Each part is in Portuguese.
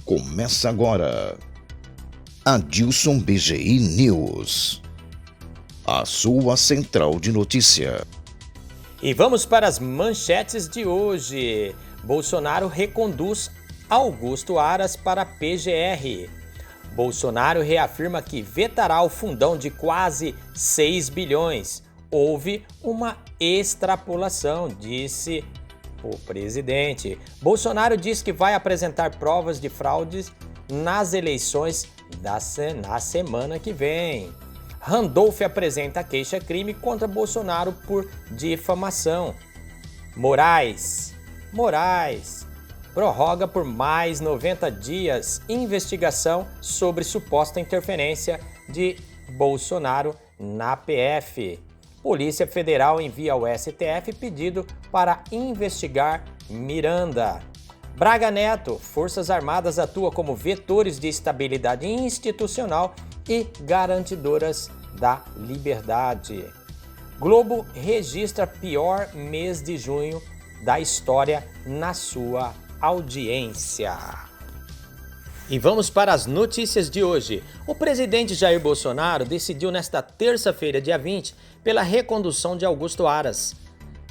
Começa agora. Adilson BGI News. A sua central de notícia. E vamos para as manchetes de hoje. Bolsonaro reconduz Augusto Aras para PGR. Bolsonaro reafirma que vetará o fundão de quase 6 bilhões. Houve uma extrapolação, disse o presidente. Bolsonaro diz que vai apresentar provas de fraudes nas eleições na semana que vem. Randolph apresenta queixa-crime contra Bolsonaro por difamação. Moraes prorroga por mais 90 dias investigação sobre suposta interferência de Bolsonaro na PF. Polícia Federal envia ao STF pedido para investigar Miranda. Braga Neto, Forças Armadas atuam como vetores de estabilidade institucional e garantidoras da liberdade. Globo registra pior mês de junho da história na sua audiência. E vamos para as notícias de hoje. O presidente Jair Bolsonaro decidiu nesta terça-feira, dia 20, pela recondução de Augusto Aras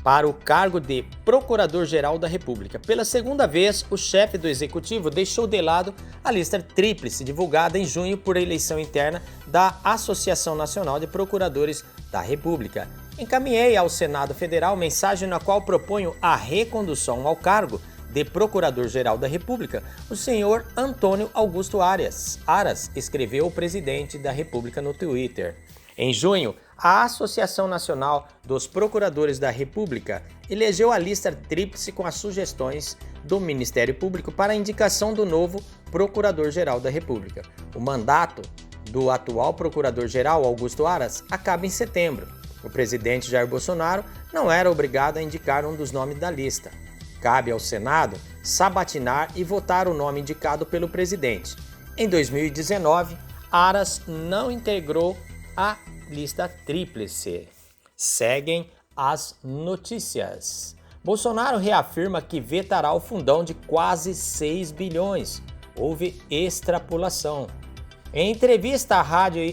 para o cargo de Procurador-Geral da República. Pela segunda vez, o chefe do Executivo deixou de lado a lista tríplice divulgada em junho por eleição interna da Associação Nacional de Procuradores da República. Encaminhei ao Senado Federal mensagem na qual proponho a recondução ao cargo de Procurador-Geral da República, o senhor Antônio Augusto Aras, escreveu o presidente da República no Twitter. Em junho, a Associação Nacional dos Procuradores da República elegeu a lista tríplice com as sugestões do Ministério Público para a indicação do novo Procurador-Geral da República. O mandato do atual Procurador-Geral, Augusto Aras, acaba em setembro. O presidente Jair Bolsonaro não era obrigado a indicar um dos nomes da lista. Cabe ao Senado sabatinar e votar o nome indicado pelo presidente. Em 2019, Aras não integrou a lista tríplice. Seguem as notícias. Bolsonaro reafirma que vetará o fundão de quase 6 bilhões. Houve extrapolação. Em entrevista à rádio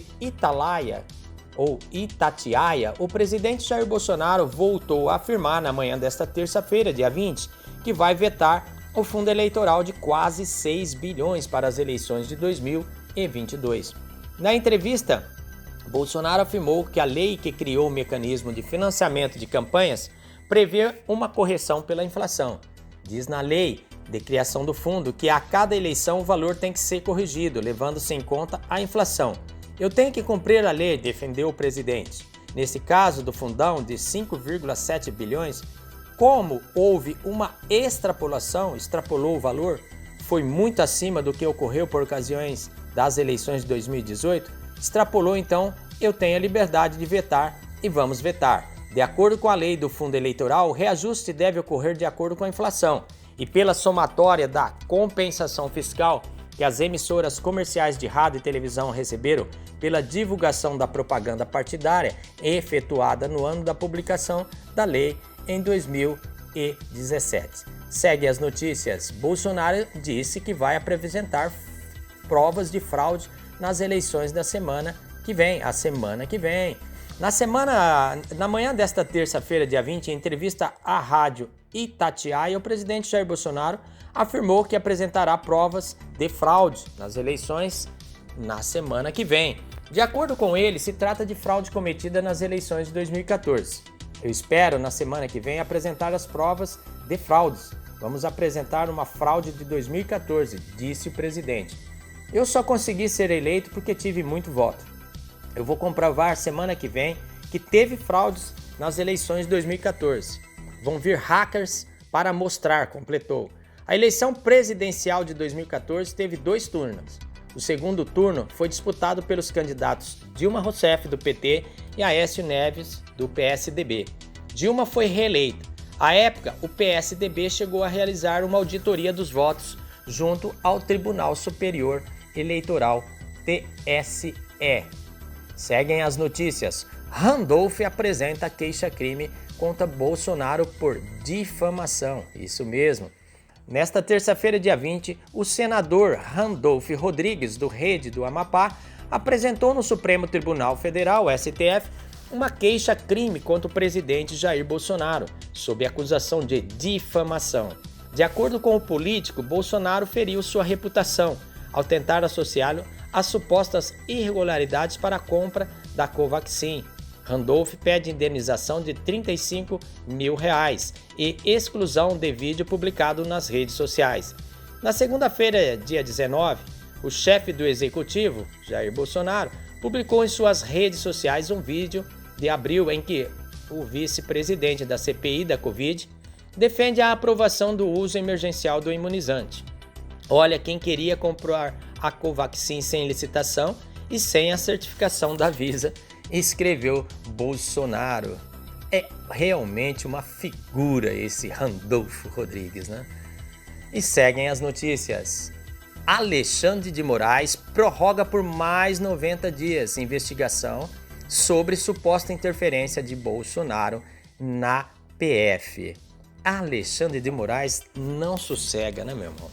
Itatiaia, o presidente Jair Bolsonaro voltou a afirmar na manhã desta terça-feira, dia 20, que vai vetar o fundo eleitoral de quase 6 bilhões para as eleições de 2022. Na entrevista, Bolsonaro afirmou que a lei que criou o mecanismo de financiamento de campanhas prevê uma correção pela inflação. Diz na lei de criação do fundo que a cada eleição o valor tem que ser corrigido, levando-se em conta a inflação. Eu tenho que cumprir a lei, defendeu o presidente. Nesse caso do fundão de 5,7 bilhões, como houve uma extrapolou o valor, foi muito acima do que ocorreu por ocasiões das eleições de 2018, extrapolou, então eu tenho a liberdade de vetar e vamos vetar. De acordo com a lei do fundo eleitoral, o reajuste deve ocorrer de acordo com a inflação e pela somatória da compensação fiscal que as emissoras comerciais de rádio e televisão receberam pela divulgação da propaganda partidária efetuada no ano da publicação da lei em 2017. Segue as notícias. Bolsonaro disse que vai apresentar provas de fraude nas eleições da semana que vem, Na manhã desta terça-feira, dia 20, em entrevista à rádio Itatiaia, o presidente Jair Bolsonaro afirmou que apresentará provas de fraude nas eleições na semana que vem. De acordo com ele, se trata de fraude cometida nas eleições de 2014. Eu espero, na semana que vem, apresentar as provas de fraudes. Vamos apresentar uma fraude de 2014, disse o presidente. Eu só consegui ser eleito porque tive muito voto. Eu vou comprovar semana que vem que teve fraudes nas eleições de 2014. Vão vir hackers para mostrar, completou. A eleição presidencial de 2014 teve 2 turnos. O segundo turno foi disputado pelos candidatos Dilma Rousseff, do PT, e Aécio Neves, do PSDB. Dilma foi reeleita. À época, o PSDB chegou a realizar uma auditoria dos votos junto ao Tribunal Superior Eleitoral, TSE. Seguem as notícias. Randolph apresenta queixa-crime contra Bolsonaro por difamação. Isso mesmo. Nesta terça-feira, dia 20, o senador Randolph Rodrigues, do Rede do Amapá, apresentou no Supremo Tribunal Federal, STF, uma queixa-crime contra o presidente Jair Bolsonaro, sob acusação de difamação. De acordo com o político, Bolsonaro feriu sua reputação ao tentar associá-lo às supostas irregularidades para a compra da Covaxin. Randolph pede indenização de R$35 mil e exclusão de vídeo publicado nas redes sociais. Na segunda-feira, dia 19, o chefe do executivo, Jair Bolsonaro, publicou em suas redes sociais um vídeo de abril em que o vice-presidente da CPI da Covid defende a aprovação do uso emergencial do imunizante. Olha, quem queria comprar a Covaxin sem licitação e sem a certificação da Anvisa, escreveu Bolsonaro. É realmente uma figura esse Randolfo Rodrigues, né? E seguem as notícias. Alexandre de Moraes prorroga por mais 90 dias investigação sobre suposta interferência de Bolsonaro na PF. Alexandre de Moraes não sossega, né, meu irmão?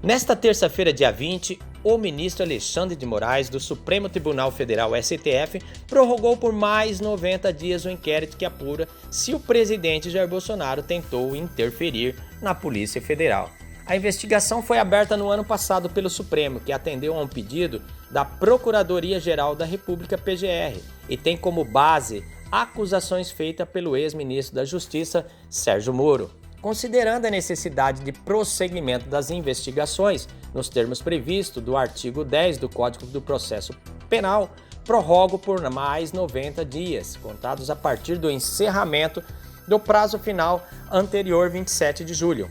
Nesta terça-feira, dia 20, o ministro Alexandre de Moraes, do Supremo Tribunal Federal, STF, prorrogou por mais 90 dias o inquérito que apura se o presidente Jair Bolsonaro tentou interferir na Polícia Federal. A investigação foi aberta no ano passado pelo Supremo, que atendeu a um pedido da Procuradoria-Geral da República, PGR, e tem como base acusações feitas pelo ex-ministro da Justiça, Sérgio Moro. Considerando a necessidade de prosseguimento das investigações, nos termos previstos do artigo 10 do Código do Processo Penal, prorrogo por mais 90 dias, contados a partir do encerramento do prazo final anterior, 27 de julho.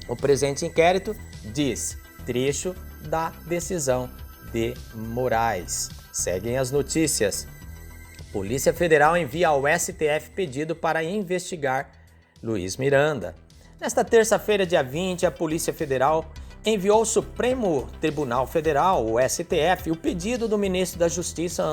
O presente inquérito diz trecho da decisão de Moraes. Seguem as notícias. Polícia Federal envia ao STF pedido para investigar Luiz Miranda. Nesta terça-feira, dia 20, a Polícia Federal enviou ao Supremo Tribunal Federal, o STF, o pedido do ministro da Justiça,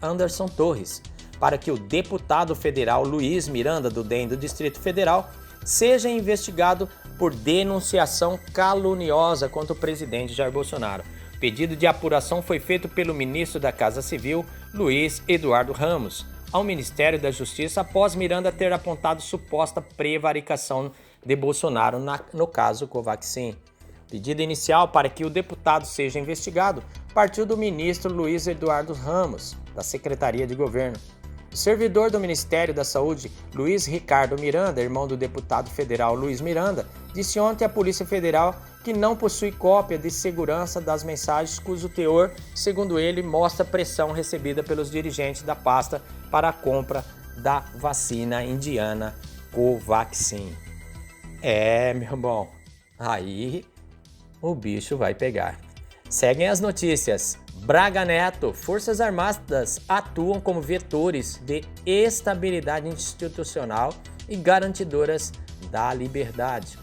Anderson Torres, para que o deputado federal Luiz Miranda, do DEM do Distrito Federal, seja investigado por denunciação caluniosa contra o presidente Jair Bolsonaro. O pedido de apuração foi feito pelo ministro da Casa Civil, Luiz Eduardo Ramos, ao Ministério da Justiça após Miranda ter apontado suposta prevaricação de Bolsonaro no caso Covaxin. O pedido inicial para que o deputado seja investigado partiu do ministro Luiz Eduardo Ramos, da Secretaria de Governo. O servidor do Ministério da Saúde, Luiz Ricardo Miranda, irmão do deputado federal Luiz Miranda, disse ontem à Polícia Federal que não possui cópia de segurança das mensagens cujo teor, segundo ele, mostra pressão recebida pelos dirigentes da pasta para a compra da vacina indiana Covaxin. Meu irmão, aí o bicho vai pegar. Seguem as notícias. Braga Neto, Forças Armadas atuam como vetores de estabilidade institucional e garantidoras da liberdade.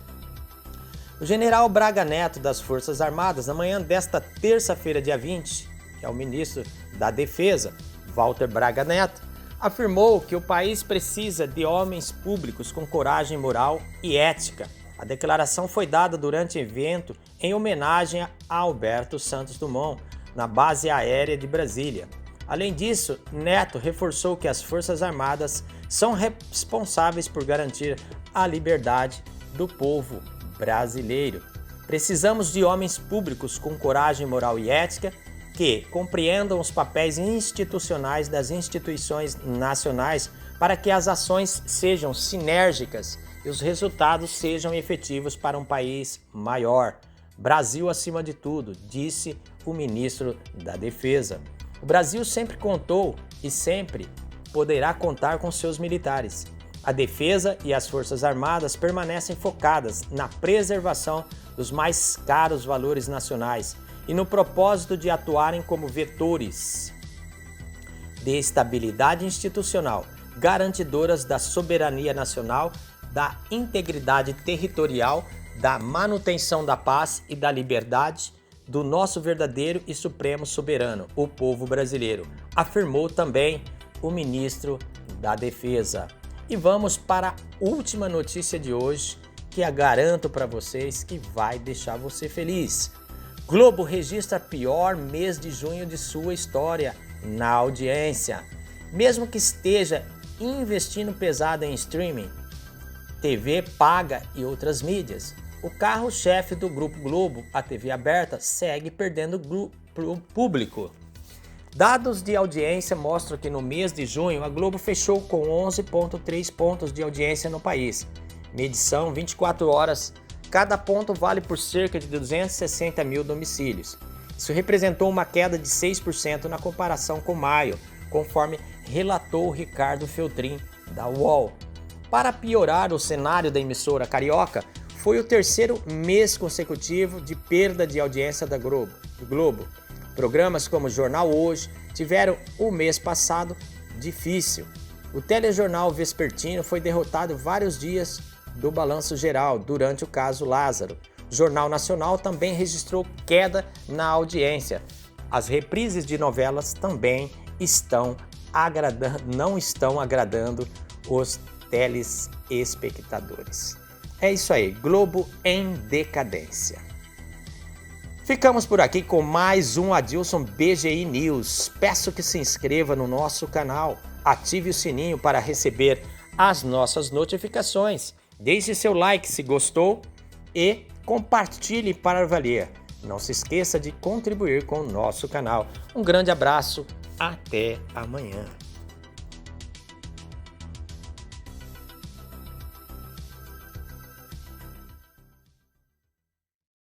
O general Braga Neto das Forças Armadas, na manhã desta terça-feira, dia 20, que é o ministro da Defesa, Walter Braga Neto, afirmou que o país precisa de homens públicos com coragem moral e ética. A declaração foi dada durante evento em homenagem a Alberto Santos Dumont, na base aérea de Brasília. Além disso, Neto reforçou que as Forças Armadas são responsáveis por garantir a liberdade do povo brasileiro. Precisamos de homens públicos com coragem moral e ética que compreendam os papéis institucionais das instituições nacionais para que as ações sejam sinérgicas e os resultados sejam efetivos para um país maior. Brasil acima de tudo, disse o ministro da Defesa. O Brasil sempre contou e sempre poderá contar com seus militares. A Defesa e as Forças Armadas permanecem focadas na preservação dos mais caros valores nacionais e no propósito de atuarem como vetores de estabilidade institucional, garantidoras da soberania nacional, da integridade territorial, da manutenção da paz e da liberdade do nosso verdadeiro e supremo soberano, o povo brasileiro, afirmou também o ministro da Defesa. E vamos para a última notícia de hoje, que garanto para vocês que vai deixar você feliz. Globo registra pior mês de junho de sua história na audiência. Mesmo que esteja investindo pesado em streaming, TV paga e outras mídias, o carro-chefe do Grupo Globo, a TV aberta, segue perdendo público. Dados de audiência mostram que no mês de junho a Globo fechou com 11,3 pontos de audiência no país. Medição 24 horas, cada ponto vale por cerca de 260 mil domicílios. Isso representou uma queda de 6% na comparação com maio, conforme relatou Ricardo Feltrin, da UOL. Para piorar o cenário da emissora carioca, foi o terceiro mês consecutivo de perda de audiência do Globo. Programas como Jornal Hoje tiveram o mês passado difícil. O telejornal vespertino foi derrotado vários dias do Balanço Geral durante o caso Lázaro. O Jornal Nacional também registrou queda na audiência. As reprises de novelas também não estão agradando os telespectadores. É isso aí, Globo em decadência. Ficamos por aqui com mais um Adilson BGI News. Peço que se inscreva no nosso canal, ative o sininho para receber as nossas notificações. Deixe seu like se gostou e compartilhe para valer. Não se esqueça de contribuir com o nosso canal. Um grande abraço, até amanhã.